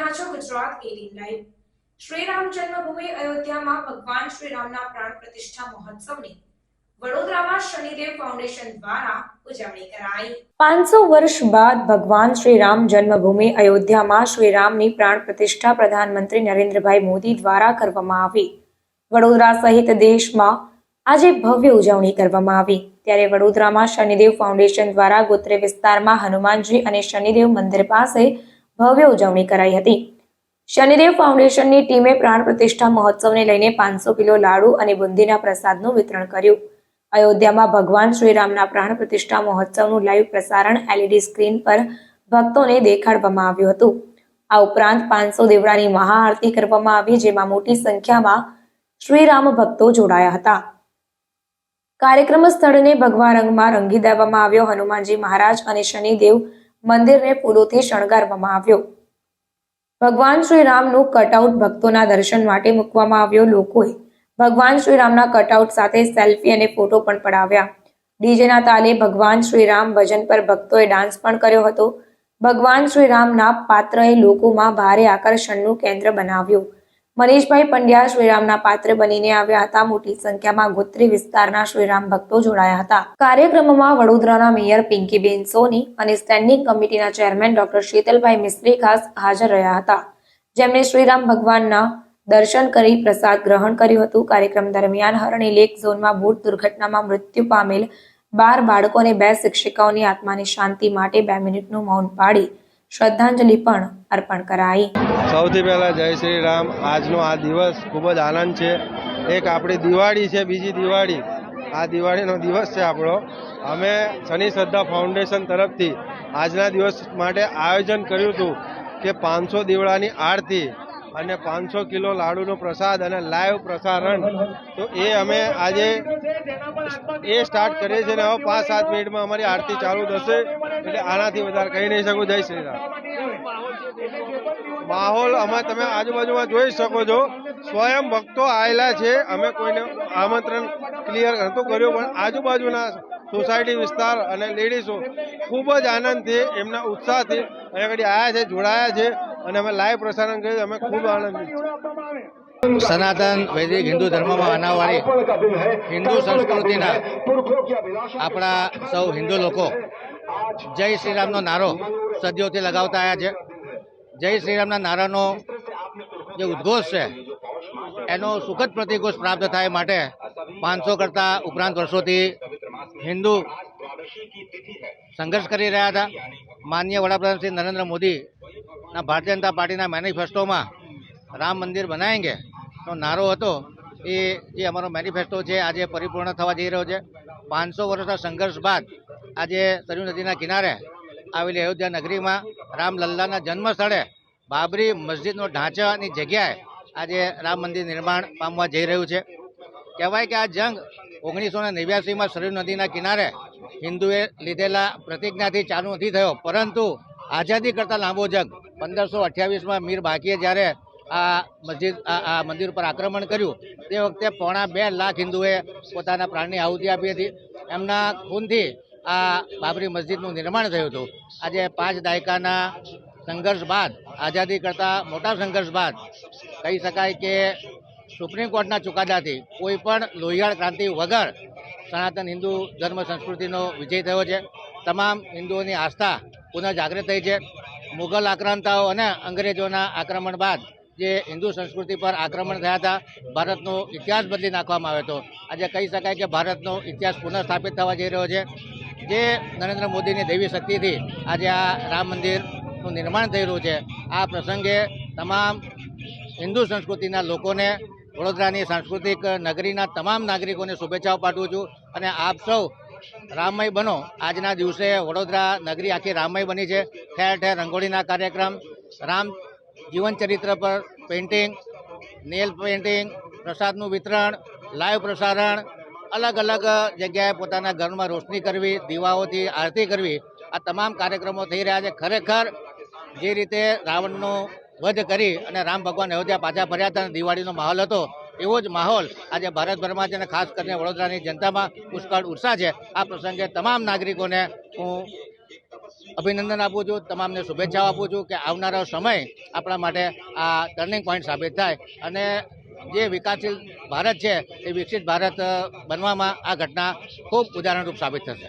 રહ્યા છો ગુજરાત 18 લાઈવ। શ્રી રામ જન્મભૂમિ અયોધ્યામાં ભગવાન શ્રી રામના પ્રાણ પ્રતિષ્ઠા મહોત્સવની વડોદરામાં શનિદેવ ફાઉન્ડેશન દ્વારા ઉજવણી કરાઈ। 500 વર્ષ બાદ ભગવાન શ્રી રામ જન્મભૂમિ અયોધ્યામાં શ્રી રામની પ્રાણ પ્રતિષ્ઠા પ્રધાનમંત્રી નરેન્દ્રભાઈ મોદી દ્વારા કરવામાં આવી। વડોદરા સહિત દેશમાં આજે ભવ્ય ઉજવણી કરવામાં આવી। ત્યારે વડોદરામાં શનિદેવ ફાઉન્ડેશન દ્વારા ગોત્રી વિસ્તારમાં હનુમાનજી અને શનિદેવ મંદિર પાસે ભવ્ય ઉજવણી કરાઈ હતી। શનિદેવ ફાઉન્ડેશનની ટીમે પ્રાણ પ્રતિષ્ઠા મહોત્સવને લઈને 500 કિલો લાડુ અને બુંદીના પ્રસાદનું વિતરણ કર્યું। અયોધ્યામાં ભગવાન શ્રી રામના પ્રાણ પ્રતિષ્ઠા મહોત્સવનું લાઈવ પ્રસારણ LED સ્ક્રીન પર ભક્તોને દેખાડવામાં આવ્યું હતું। આ ઉપરાંત 500 દેવડાની મહાઆરતી કરવામાં આવી, જેમાં મોટી સંખ્યામાં શ્રી રામ ભક્તો જોડાયા હતા। કાર્યક્રમ સ્થળને ભગવા રંગમાં રંગી દેવામાં આવ્યો। હનુમાનજી મહારાજ અને શનિદેવ મંદિરને ફૂલોથી શણગારવામાં આવ્યો। ભગવાન શ્રી રામનું કટઆઉટ ભક્તોના દર્શન માટે મૂકવામાં આવ્યો। લોકોએ ભગવાન શ્રી રામના કટઆઉટ સાથે સેલ્ફી અને ફોટો પણ પડાવ્યા। ડીજેના તાલે ભગવાન શ્રી રામ ભજન પર ભક્તોએ ડાન્સ પણ કર્યો હતો। ભગવાન શ્રી રામના પાત્રએ લોકોમાં ભારે આકર્ષણનું કેન્દ્ર બનાવ્યું। મનીષભાઈ પંડ્યા શ્રીરામના પાત્ર બનીને આવ્યા હતા। મોટી સંખ્યામાં ગોત્રી વિસ્તારના શ્રીરામ ભક્તો જોડાયા હતા। કાર્યક્રમમાં વડોદરાના મેયર પિંકીબેન સોની અને સ્ટેન્ડિંગ કમિટીના ચેરમેન ડોક્ટર શીતલભાઈ મિસ્ત્રી ખાસ હાજર રહ્યા હતા, જેમણે શ્રીરામ ભગવાનના દર્શન કરી પ્રસાદ ગ્રહણ કર્યું હતું। કાર્યક્રમ દરમિયાન હરણી લેક ઝોનમાં બોટ દુર્ઘટનામાં મૃત્યુ પામેલ 12 બાળકો અને 2 શિક્ષિકાઓની આત્માની શાંતિ માટે 2 મિનિટનું મૌન પાડી શ્રદ્ધાંજલિ પણ અર્પણ કરાઈ। સૌથી પહેલા જય શ્રી રામ। આજનો આ દિવસ ખૂબ જ આનંદ છે। એક આપણી દિવાળી છે, બીજી દિવાળી, આ દિવાળીનો દિવસ છે આપણો। અમે શનિ શ્રદ્ધા ફાઉન્ડેશન તરફથી આજના દિવસ માટે આયોજન કર્યું હતું કે 500 દીવડાની આરતી અને 500 કિલો લાડુનો પ્રસાદ અને લાઈવ પ્રસારણ, તો એ અમે આજે સ્ટાર્ટ કરીએ છીએ અને હવે 5-7 મિનિટમાં અમારી આરતી ચાલુ થશે, એટલે આનાથી વધારે કહી નહીં શકું। જય શ્રી રામ। માહોલ અમે તમે આજુબાજુમાં જોઈ શકો છો, સ્વયં ભક્તો આવેલા છે। અમે કોઈને આમંત્રણ ક્લિયર નહોતું કર્યું, પણ આજુબાજુના સોસાયટી વિસ્તાર અને લેડીઝો ખૂબ જ આનંદથી, એમના ઉત્સાહથી અહીંયા આગળ આવ્યા છે, જોડાયા છે અને અમે લાઈવ પ્રસારણ કર્યું। અમે ખૂબ આનંદિત છીએ। સનાતન વૈદિક હિન્દુ ધર્મમાં આનાવાળી હિન્દુ સંસ્કૃતિના આપણા સૌ હિન્દુ લોકો જય શ્રીરામનો નારો સદીઓથી લગાવતા આવ્યા છે। જય શ્રીરામના નારાનો જે ઉદ્ઘોષ છે એનો સુખદ પ્રતિઘોષ પ્રાપ્ત થાય માટે 500 કરતાં ઉપરાંત વર્ષોથી હિન્દુ સંઘર્ષ કરી રહ્યા હતા। માનનીય વડાપ્રધાન શ્રી નરેન્દ્ર મોદીના ભારતીય જનતા પાર્ટીના મેનિફેસ્ટોમાં રામ મંદિર બનાએંગે નો નારો હતો। એ જે અમારો મેનિફેસ્ટો છે આજે પરિપૂર્ણ થવા જઈ રહ્યો છે। 500 વર્ષના સંઘર્ષ બાદ આજે સરયુ નદીના કિનારે આવેલી અયોધ્યા નગરીમાં રામલલ્લાના જન્મ સ્થળે બાબરી મસ્જિદનો ઢાંચાની જગ્યાએ આજે રામ મંદિર નિર્માણ પામવા જઈ રહ્યું છે। કહેવાય કે આ જંગ 1989માં સરયુ નદીના કિનારે હિન્દુએ લીધેલા પ્રતિજ્ઞાથી ચાલુ નથી થયો, પરંતુ આઝાદી કરતાં લાંબો જંગ 1528માં મીર બાકીએ જ્યારે આ મંદિર ઉપર આક્રમણ કર્યું તે વખતે 2.25 લાખ હિન્દુએ પોતાના પ્રાણની આહુતિ આપી હતી। એમના ખૂનથી આ બાબરી મસ્જિદનું નિર્માણ થયું હતું। આજે 5 દાયકાના સંઘર્ષ બાદ, આઝાદી કરતાં મોટા સંઘર્ષ બાદ કહી શકાય કે સુપ્રીમ કોર્ટના ચુકાદાથી કોઈ પણ લોહિયાળ ક્રાંતિ વગર સનાતન હિન્દુ ધર્મ સંસ્કૃતિનો વિજય થયો છે। તમામ હિન્દુઓની આસ્થા પુનઃ જાગૃત થઈ છે। મુઘલ આક્રાંતાઓ અને અંગ્રેજોના આક્રમણ બાદ જે હિન્દુ સંસ્કૃતિ પર આક્રમણ થયા હતા, ભારતનો ઇતિહાસ બદલી નાખવામાં આવ્યો હતો। આજે કહી શકાય કે ભારતનો ઇતિહાસ પુનઃ સ્થાપિત થવા જઈ રહ્યો છે। જે નરેન્દ્ર મોદીની દૈવી શક્તિથી આજે આ રામ મંદિરનું નિર્માણ થઈ રહ્યું છે। આ પ્રસંગે તમામ હિન્દુ સંસ્કૃતિના લોકોને, વડોદરાની સાંસ્કૃતિક નગરીના તમામ નાગરિકોને શુભેચ્છાઓ પાઠવું છું અને આપ સૌ રામમય બનો। આજના દિવસે વડોદરા નગરી આખી રામમય બની છે। ઠેર ઠેર રંગોળીના કાર્યક્રમ, રામ જીવન ચરિત્ર પર પેઇન્ટિંગ, નેલ પેઇન્ટિંગ, પ્રસાદનું વિતરણ, લાઈવ પ્રસારણ, અલગ અલગ જગ્યાએ પોતાના ઘરમાં રોશની કરવી, દીવાઓથી આરતી કરવી, આ તમામ કાર્યક્રમો થઈ રહ્યા છે। ખરેખર જે રીતે રાવણનો વધ કરી અને રામ ભગવાન અયોધ્યા પાછા ફર્યા હતા અને દિવાળીનો માહોલ હતો, એવો જ માહોલ આજે ભારતભરમાં છે અને ખાસ કરીને વડોદરાની જનતામાં પુષ્કળ ઉત્સાહ છે। આ પ્રસંગે તમામ નાગરિકોને હું અભિનંદન આપું છું, તમામને શુભેચ્છાઓ આપું છું કે આવનારો સમય આપણા માટે આ ટર્નિંગ પોઈન્ટ સાબિત થાય અને જે વિકાસશીલ ભારત છે એ વિકસિત ભારત બનવામાં આ ઘટના ખૂબ ઉદાહરણરૂપ સાબિત થશે.